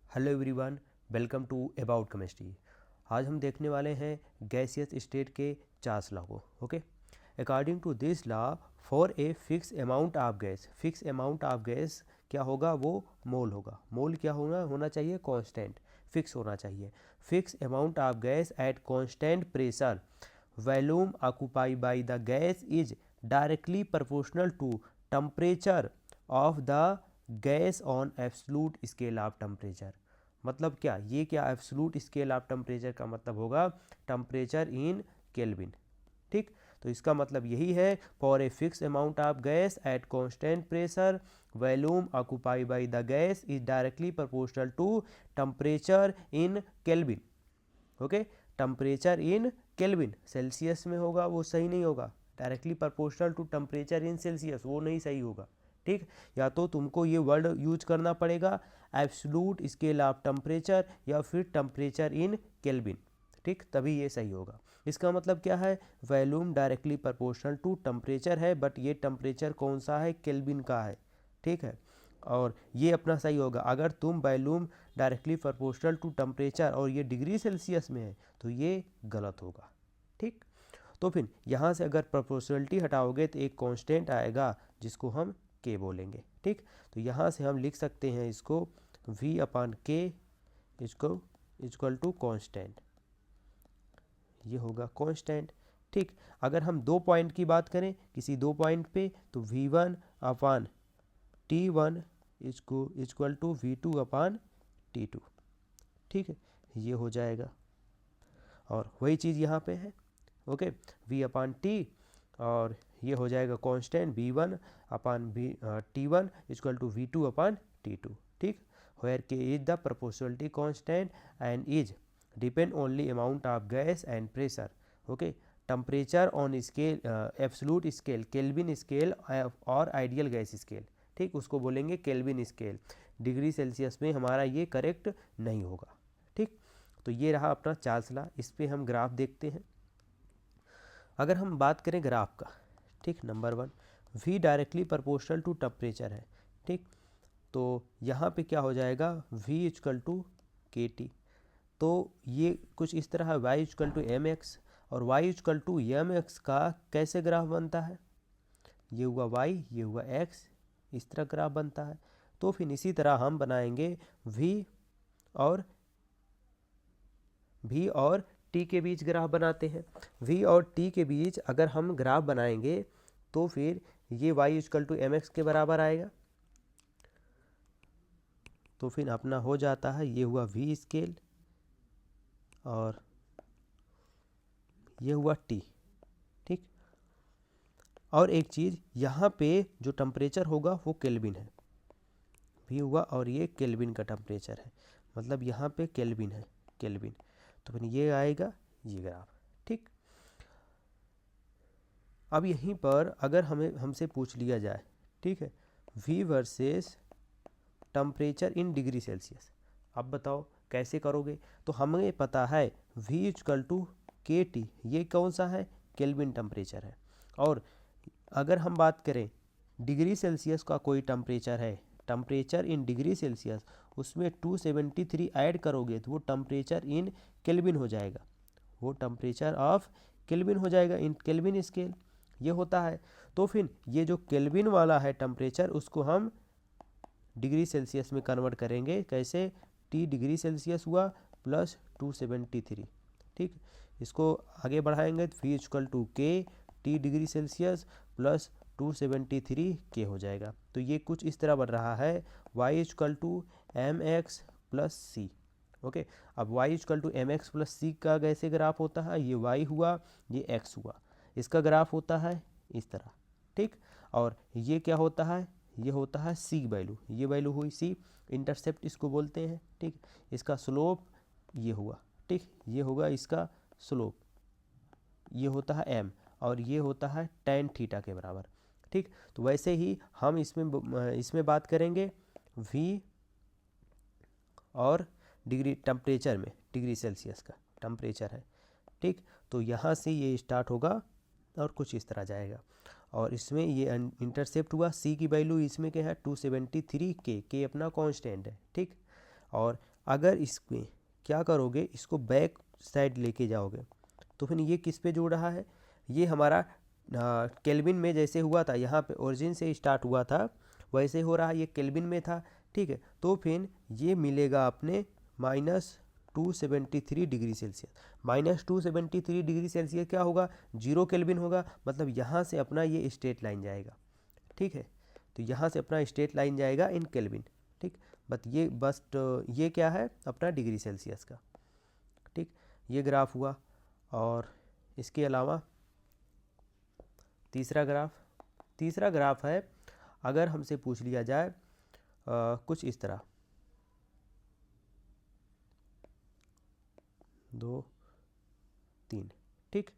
Hello everyone, welcome to about chemistry. आज हम देखने वाले हैं गैसियस स्टेट के चार्ल्स लॉ को। Okay, according to this law for a fix amount of gas क्या होगा, वो मोल होगा। मोल क्या होना चाहिए, कांस्टेंट, फिक्स होना चाहिए। Fix amount of gas at constant pressure, volume occupied by the gas is directly proportional to temperature of the gas on absolute scale of temperature. मतलब क्या, ये क्या एब्सोल्यूट स्केल ऑफ टेम्परेचर का मतलब होगा temperature in kelvin. ठीक, तो इसका मतलब यही है, for a fix amount of gas at constant pressure volume occupied by the gas is directly proportional to temperature in Kelvin. Okay, temperature in Kelvin Celsius में होगा, वो सही नहीं होगा। Directly proportional to temperature in Celsius, वो नहीं सही होगा। ठीक, या तो तुमको ये वर्ड यूज करना पड़ेगा एब्सोल्यूट स्केल ऑफ टेम्परेचर या फिर टेम्परेचर इन केल्विन। ठीक, तभी ये सही होगा। इसका मतलब क्या है, volume directly proportional to temperature है, बट ये टेम्परेचर कौन सा है, केल्विन का है। ठीक है, और ये अपना सही होगा। अगर तुम volume directly proportional to temperature और ये डिग्री सेल्सियस में है तो ये गलत होगा। ठीक, तो फिर यहाँ से अगर प्रोपोर्शनलिटी हटाओगे तो एक कांस्टेंट आएगा जिसको हम के बोलेंगे। ठीक, तो यहाँ से हम लिख सकते हैं इसको v अपान के इसको इक्वल टू कांस्टेंट, ये होगा कांस्टेंट। ठीक, अगर हम दो पॉइंट की बात करें किसी दो पॉइंट पे, तो v1 अपान t1 इसको equal to v2 upon t2। ठीक है, ये हो जाएगा, और वही चीज़ यहाँ पे है। ओके, v अपान टी, और ये हो जाएगा constant v1 upon t1 equal to v2 upon t2। ठीक, where k is the proportionality constant and is depend only amount of gas and pressure. Okay, temperature on scale absolute scale, Kelvin scale और ideal gas scale. ठीक, उसको बोलेंगे kelvin scale. Degree Celsius में हमारा ये correct नहीं होगा। ठीक, तो ये रहा अपना चार्ल्स लॉ। इस पे हम ग्राफ देखते हैं। अगर हम बात करें ग्राफ का, ठीक, number 1 v directly proportional to temperature है। ठीक, तो यहाँ पे क्या हो जाएगा, v equal to k t. तो ये कुछ इस तरह है, y equal to m x, और y equal to m x का कैसे ग्राफ बनता है, ये हुआ y, ये हुआ x, इस तरह ग्राफ बनता है। तो फिर इसी तरह हम बनाएंगे v और t के बीच ग्राफ बनाते हैं। v और t के बीच अगर हम ग्राफ बनाएंगे तो फिर ये y equal to m x के बराबर आएगा। तो फिर अपना हो जाता है, ये हुआ v स्केल और ये हुआ t। ठीक, और एक चीज़ यहाँ पे जो टेम्परेचर होगा वो केल्विन है, v हुआ, और ये केल्विन का टेम्परेचर है, मतलब यहाँ पे केल्विन है, केल्विन। तो फिर ये आएगा ये ग्राफ। ठीक, अब यहीं पर अगर हमसे पूछ लिया जाए, ठीक है, v versus temperature in degree Celsius, अब बताओ कैसे करोगे। तो हमें पता है v equal to k T, ये कौन सा है, केल्विन टेम्परेचर है। और अगर हम बात करें डिग्री सेल्सियस का कोई टेम्परेचर है, टेम्परेचर इन डिग्री सेल्सियस, उसमें 273 ऐड करोगे तो वो टेम्परेचर इन केल्विन हो जाएगा, वो टेम्परेचर ऑफ केल्विन हो जाएगा इन केल्विन स्केल, ये होता है। तो फिर ये जो केल्विन वाला है टेम्परेचर, उसको हम डिग्री सेल्सियस में कन्वर्ट करेंगे। कैसे, t डिग्री सेल्सियस हुआ प्लस 273। ठीक, इसको आगे बढ़ाएंगे तो v equal to k T degree Celsius plus 273 के हो जाएगा। तो ये कुछ इस तरह बन रहा है, y equal to m x plus c. Okay, अब y equal to m x plus c का कैसे ग्राफ होता है, ये y हुआ, ये x हुआ, इसका ग्राफ होता है इस तरह। ठीक, और ये क्या होता है, ये होता है सी वैल्यू, ये वैल्यू हुई सी, इंटरसेप्ट इसको बोलते हैं। ठीक, इसका स्लोप ये हुआ। ठीक, ये होगा इसका स्लोप, ये होता है एम, और ये होता है tan थीटा के बराबर। ठीक, तो वैसे ही हम इसमें बात करेंगे v और डिग्री टेम्परेचर में, डिग्री सेल्सियस का टेम्परेचर है। ठीक, तो यहाँ से ये स्टार्ट होगा और कुछ इस तरह जाएगा, और इसमें ये इंटरसेप्ट हुआ, सी की वैल्यू इसमें क्या है 273 के अपना कांस्टेंट है। ठीक, और अगर इसमें क्या करोगे, इसको बैक साइड लेके जाओगे तो फिर ये किस पे जुड़ रहा है, ये हमारा केल्विन में जैसे हुआ था, यहाँ पे ओरिजिन से स्टार्ट हुआ था वैसे हो रहा है, ये केल्विन में था, ठीक है। तो फिर ये मिलेगा अपने -273 डिग्री सेल्सियस। -273 डिग्री सेल्सियस क्या होगा, 0 केल्विन होगा, मतलब यहाँ से अपना ये स्ट्रेट लाइन जाएगा, ठीक है। तो यहाँ से अपना स्ट्रेट लाइन जाएगा इन केल्विन, ठीक। बस ये क्या है अपना डिग्री सेल्सियस का, ठीक। ये ग्राफ हुआ। और इसके अलावा तीसरा ग्राफ है, अगर हमसे पूछ लिया जाए कुछ इस तरह 2 3, ठीक।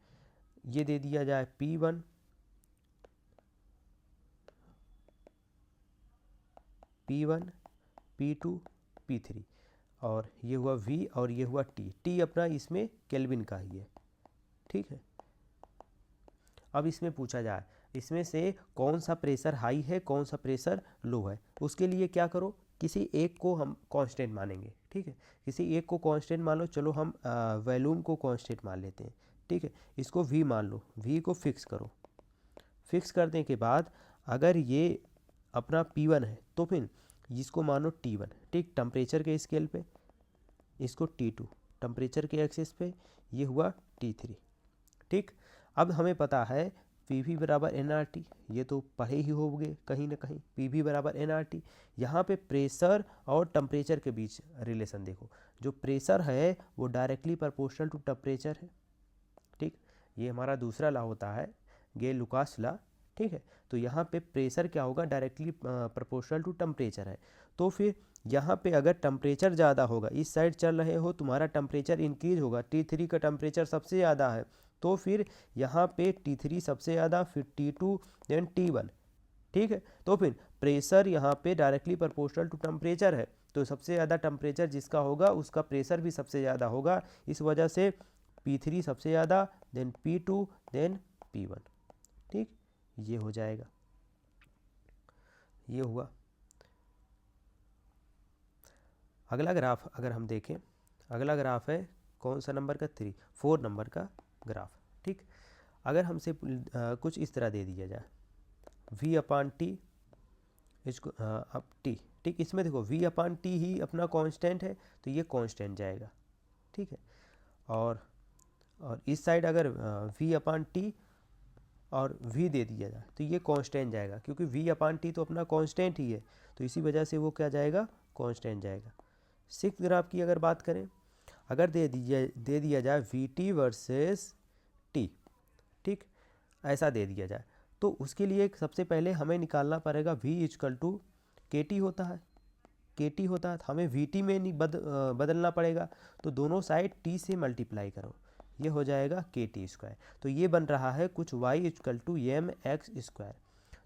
ये दे दिया जाए P1 P2 P3 और ये हुआ V और ये हुआ T अपना इसमें केल्विन का ही है, ठीक है। अब इसमें पूछा जाए इसमें से कौन सा प्रेशर हाई है कौन सा प्रेशर लो है, उसके लिए क्या करो, किसी एक को हम कांस्टेंट मानेंगे, ठीक है। किसी एक को कांस्टेंट मान लो, चलो हम वॉल्यूम को कांस्टेंट मान लेते हैं, ठीक है। इसको V मान लो, V को फिक्स करो। फिक्स करने के बाद अगर ये अपना P1 है तो फिर इसको मानो T1, ठीक, टेम्परेचर के स्केल पे, इसको T2 टेम्परेचर के एक्सिस पे, ये हुआ T3, ठीक। अब हमें पता है PV बराबर nRT, ये तो पढ़े ही होंगे कहीं ना कहीं, PV बराबर nRT। यहाँ पे प्रेशर और टेम्परेचर के बीच रिलेशन देखो, जो प्रेशर है वो डायरेक्टली प्रोपोर्शनल टू टेम्परेचर है, ठीक। ये हमारा दूसरा लॉ होता है गेल-लुकास लॉ, ठीक है। तो यहाँ पे प्रेशर क्या होगा, डायरेक्टली प्रोपोर्शनल टू टेम्परेचर है। तो फिर यहाँ पे अगर टेम्परेचर ज़्यादा होगा, इस साइड चल रहे हो, तुम्हारा टेम्परेचर इंक्रीज होगा, T3 का टेम्परेचर सबसे ज़्यादा है, तो फिर यहाँ पे T3 सबसे ज़्यादा, फिर T2 देन T1, ठीक है। तो फिर प्रेशर यहाँ पे डायरेक्टली प्रोपोर्शनल टू टेम्परेचर है, तो सबसे ज़्यादा टेम्परेचर जिसका होगा उसका प्रेशर भी सबसे ज़्यादा होगा, इस वजह से P3 सबसे ज़्यादा, देन P2 देन P1, ठीक। ये हो जाएगा, ये हुआ। अगला ग्राफ अगर हम देखें, अगला ग्राफ है कौन सा नंबर का, 4 नंबर का ग्राफ, ठीक। अगर हमसे कुछ इस तरह दे दिया जाए V/T, इसको अब T, ठीक। इसमें देखो V/T ही अपना कांस्टेंट है तो ये कांस्टेंट जाएगा, ठीक है। और इस साइड अगर V/T और V दे दिया जाए तो ये कांस्टेंट जाएगा, क्योंकि V/T तो अपना कांस्टेंट ही है, तो इसी वजह से वो क्या जाएगा, कांस्टेंट जाएगा। 6th ग्राफ की अगर बात करें, अगर दे दिया जाए VT वर्सेस T, ठीक, ऐसा दे दिया जाए तो उसके लिए सबसे पहले हमें निकालना पड़ेगा V = KT होता है, KT होता है, तो हमें VT में नहीं बदलना पड़ेगा, तो दोनों साइड T से मल्टीप्लाई करो, ये हो जाएगा KT²। तो ये बन रहा है कुछ Y = mx²।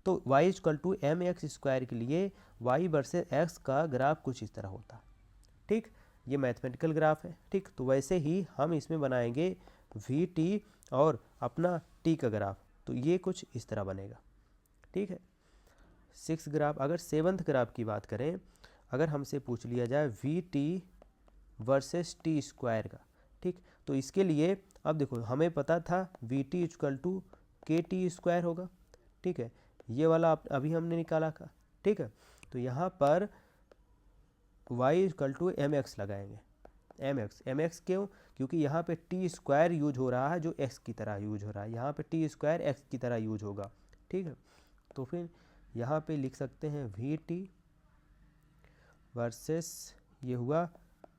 तो Y = mx² के लिए Y वर्सेस x का ग्राफ कुछ इस तरह होता है, ठीक। ये मैथमेटिकल ग्राफ है, ठीक। तो वैसे ही हम इसमें बनाएंगे VT और अपना T का ग्राफ, तो ये कुछ इस तरह बनेगा, ठीक है। 6th graph. अगर 7th ग्राफ की बात करें, अगर हमसे पूछ लिया जाए VT वर्सेस T² का, ठीक, तो इसके लिए अब देखो हमें पता था VT = KT² होगा, ठीक है। ये वाला अभी हमने निकाला था, ठीक है। तो यहाँ पर Y = mx लगाएंगे, mx क्यों, क्योंकि यहाँ पे T² यूज हो रहा है जो x की तरह यूज हो रहा है, यहाँ पे T² x की तरह यूज होगा, ठीक है। तो फिर यहाँ पे लिख सकते हैं VT वर्सेस ये हुआ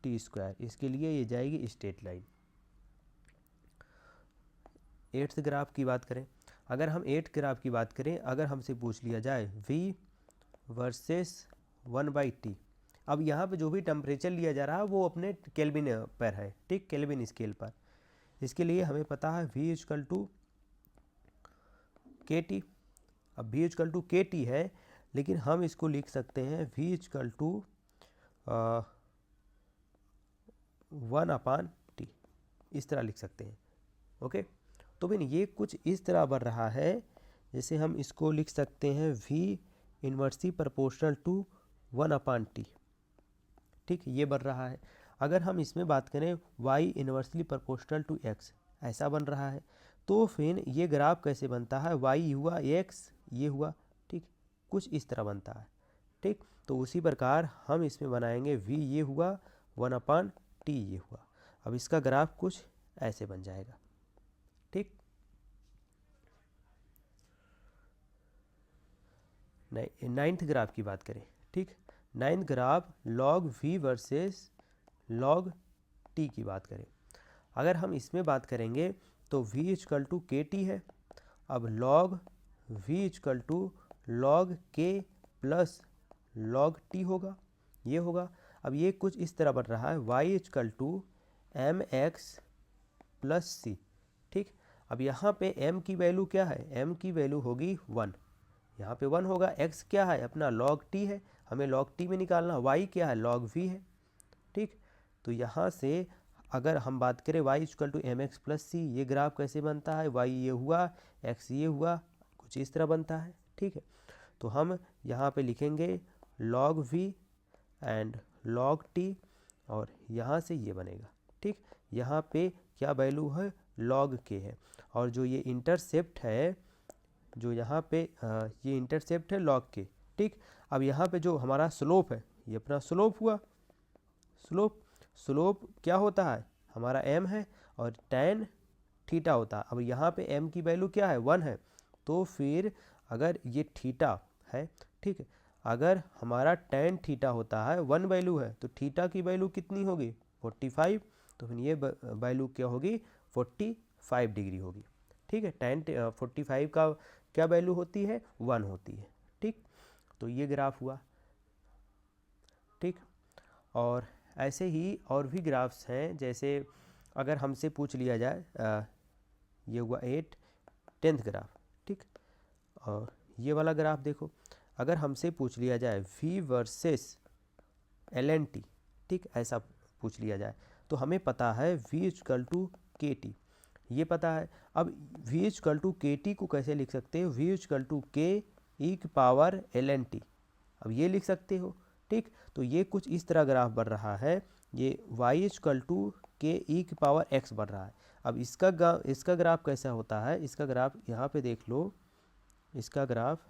T², इसके लिए ये जाएगी स्ट्रेट लाइन। 8th ग्राफ की बात करें, अगर हम 8th ग्राफ की बात करें, अगर हमसे पूछ लिया जाए V वर्सेस 1/T, अब यहाँ पे जो भी टेम्परेचर लिया जा रहा है वो अपने केल्विन पर है, ठीक, केल्विन स्केल पर। इसके लिए हमें पता है V = KT। अब V = KT है, लेकिन हम इसको लिख सकते हैं V = 1/T, इस तरह लिख सकते हैं, ओके। तो फिर ये कुछ इस तरह बन रहा है, जैसे हम इसको लिख सकते हैं V inversely proportional to 1/T, ठीक, ये बन रहा है। अगर हम इसमें बात करें y inversely proportional to x ऐसा बन रहा है, तो फिर ये ग्राफ कैसे बनता है, y हुआ x ये हुआ, ठीक, कुछ इस तरह बनता है, ठीक। तो उसी प्रकार हम इसमें बनाएंगे v ये हुआ 1/t ये हुआ। अब इसका ग्राफ कुछ ऐसे बन जाएगा, ठीक। नाइन्थ ग्राफ की बात करें, ठीक, ninth graph log v versus log t की बात करें। अगर हम इसमें बात करेंगे तो v equal to k t है। अब log v equal to log k plus log t होगा, ये होगा। अब ये कुछ इस तरह बन रहा है, y equal to m x plus c, ठीक। अब यहाँ पे m की वैल्यू क्या है, m की वैल्यू होगी 1, यहाँ पे 1 होगा। x क्या है अपना log t है, हमें log t में निकालना, y क्या है log v है, ठीक। तो यहाँ से अगर हम बात करें y equal to m x plus c, ये ग्राफ कैसे बनता है, y ये हुआ x ये हुआ, कुछ इस तरह बनता है, ठीक है। तो हम यहाँ पे लिखेंगे log v and log t और यहाँ से ये बनेगा, ठीक। यहाँ पे क्या वैल्यू है, log k है, और जो ये इंटरसेप्ट है, जो यहाँ पे ये इंटरसेप्ट है log k, ठीक। अब यहाँ पे जो हमारा स्लोप है, ये अपना स्लोप हुआ, स्लोप क्या होता है हमारा m है और tan थीटा होता है। अब यहाँ पे m की वैल्यू क्या है 1 है, तो फिर अगर ये थीटा है, ठीक है, अगर हमारा tan थीटा होता है 1 वैल्यू है, तो थीटा की वैल्यू कितनी होगी 45, तो फिर ये वैल्यू क्या होगी 45 डिग्री होगी, ठीक है। tan 45 का क्या वैल्यू होती है 1 होती है, ठीक। तो ये ग्राफ हुआ, ठीक। और ऐसे ही और भी ग्राफ्स हैं, जैसे अगर हमसे पूछ लिया जाए ये हुआ 8 10th ग्राफ, ठीक। और ये वाला ग्राफ देखो, अगर हमसे पूछ लिया जाए v वर्सेस ln t, ठीक, ऐसा पूछ लिया जाए, तो हमें पता है v equal to k T, ये पता है। अब v equal to k T को कैसे लिख सकते हो, v इक्वल टू के ई की पावर ln t, अब ये लिख सकते हो, ठीक। तो ये कुछ इस तरह ग्राफ बन रहा है, ये y इक्वल टू के ई की पावर x बन रहा है। अब इसका ग्राफ कैसा होता है, इसका ग्राफ यहाँ पे देख लो, इसका ग्राफ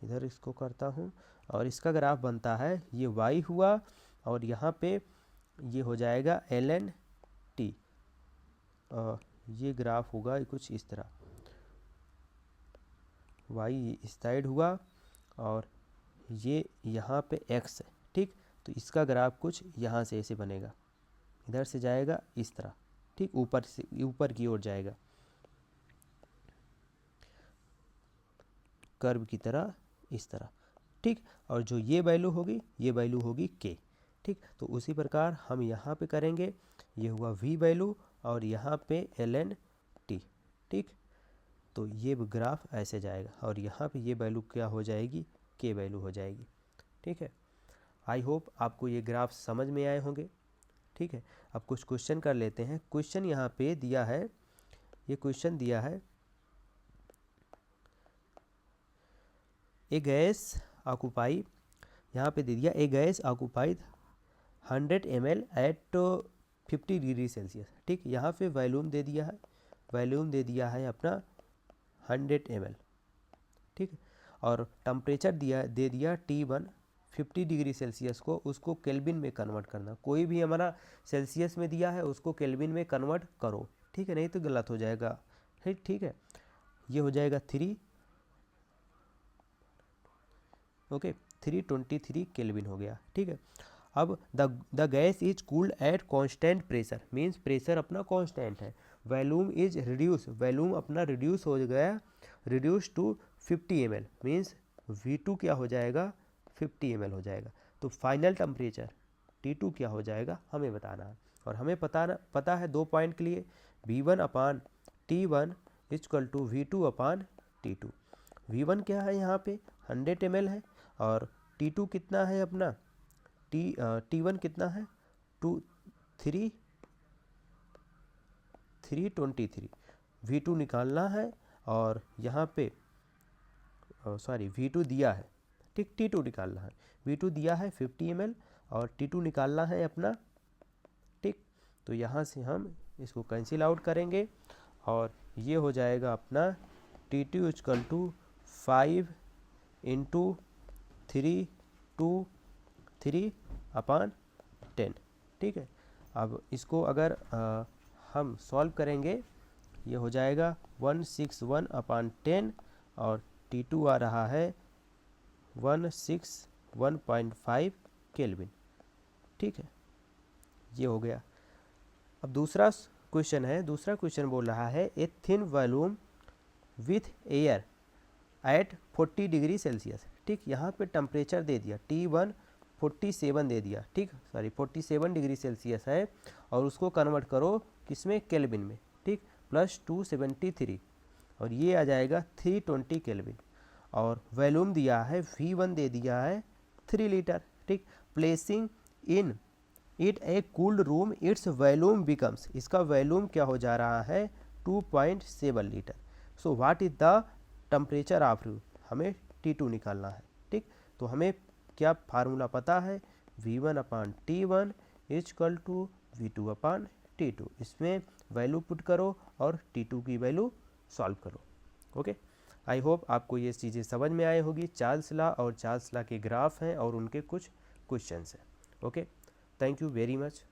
इधर इसको करता हूँ, और इसका ग्राफ बनता है ये y हुआ और यहाँ पे ये हो जाएगा ln t, ये ग्राफ होगा कुछ इस तरह, y इस साइड हुआ और ये यहाँ पे x है, ठीक। तो इसका ग्राफ कुछ यहाँ से ऐसे बनेगा, इधर से जाएगा इस तरह, ठीक, ऊपर से ऊपर की ओर जाएगा कर्व की तरह, इस तरह, ठीक। और जो ये वैल्यू होगी, ये वैल्यू होगी k, ठीक। तो उसी प्रकार हम यहाँ पे करेंगे, ये हुआ v वैल्यू और यहाँ पे ln t, ठीक। तो ये ग्राफ ऐसे जाएगा और यहाँ पे ये वैल्यू क्या हो जाएगी, k वैल्यू हो जाएगी, ठीक है। आई होप आपको ये ग्राफ समझ में आए होंगे, ठीक है। अब कुछ क्वेश्चन कर लेते हैं। क्वेश्चन यहाँ पे दिया है, ये क्वेश्चन दिया है, ए गैस ऑक्यूपाई, यहाँ पे दे दिया a gas occupied 100 ml at 50 degree Celsius, ठीक। यहाँ पे वॉल्यूम दे दिया है, वॉल्यूम दे दिया है अपना 100 ml, ठीक। और टेम्परेचर दे दिया T1 50 डिग्री सेल्सियस को, उसको केल्विन में कन्वर्ट करना, कोई भी हमारा सेल्सियस में दिया है उसको केल्विन में कन्वर्ट करो, ठीक है, नहीं तो गलत हो जाएगा, ठीक है। ये हो जाएगा 3, ओके, 323 केल्विन हो गया, ठीक है। अब the gas is cooled eight constant pressure, means pressure अपना कांस्टेंट है, वॉल्यूम इज रिड्यूस, वॉल्यूम अपना रिड्यूस हो गया, reduce to 50 ml, means V2 क्या हो जाएगा 50 ml हो जाएगा। तो फाइनल टेम्परेचर T2 क्या हो जाएगा हमें बताना है, और हमें पता है 2 पॉइंट के लिए V1 upon T1 equal to V2 upon T2। V1 क्या है यहाँ पे 100 ml है, और T2 कितना है अपना T1 कितना है 323, V2 निकालना है, और यहाँ पे सॉरी V2 दिया है, ठीक, T2 निकालना है, V2 दिया है 50 ml और T2 निकालना है अपना तो यहाँ से हम इसको कैंसिल आउट करेंगे और ये हो जाएगा अपना T2 इक्वल टू 5 इंटू 3/10। ठीक है, अब इसको अगर हम सॉल्व करेंगे, ये हो जाएगा 161/10 और T2 आ रहा है 161.5 केल्विन। ठीक है, ये हो गया। अब दूसरा क्वेश्चन है, दूसरा क्वेश्चन बोल रहा है a thin volume with air at 40 degree Celsius. ठीक, यहाँ पे टेम्परेचर दे दिया T1 47 दे दिया, ठीक, सॉरी 47 डिग्री सेल्सियस है, और उसको कन्वर्ट करो किसमें, केल्विन में। ठीक, प्लस 273 और ये आ जाएगा 320 केल्विन, और वॉल्यूम दिया है V1 दे दिया है 3 लीटर। ठीक, placing in it A cooled room its volume becomes, इसका वॉल्यूम क्या हो जा रहा है 2.7 litre. So what is the temperature of room, हमें T2 निकालना है। ठीक, तो हमें क्या फार्मूला पता है, V1/T1 इक्वल टू V2/T2। इसमें वैल्यू पुट करो और T2 की वैल्यू सॉल्व करो। ओके, आई होप आपको ये चीज़ें समझ में आए होगी। चार्ल्स लॉ और चार्ल्स लॉ के ग्राफ हैं और उनके कुछ क्वेश्चंस हैं। Okay, thank you very much.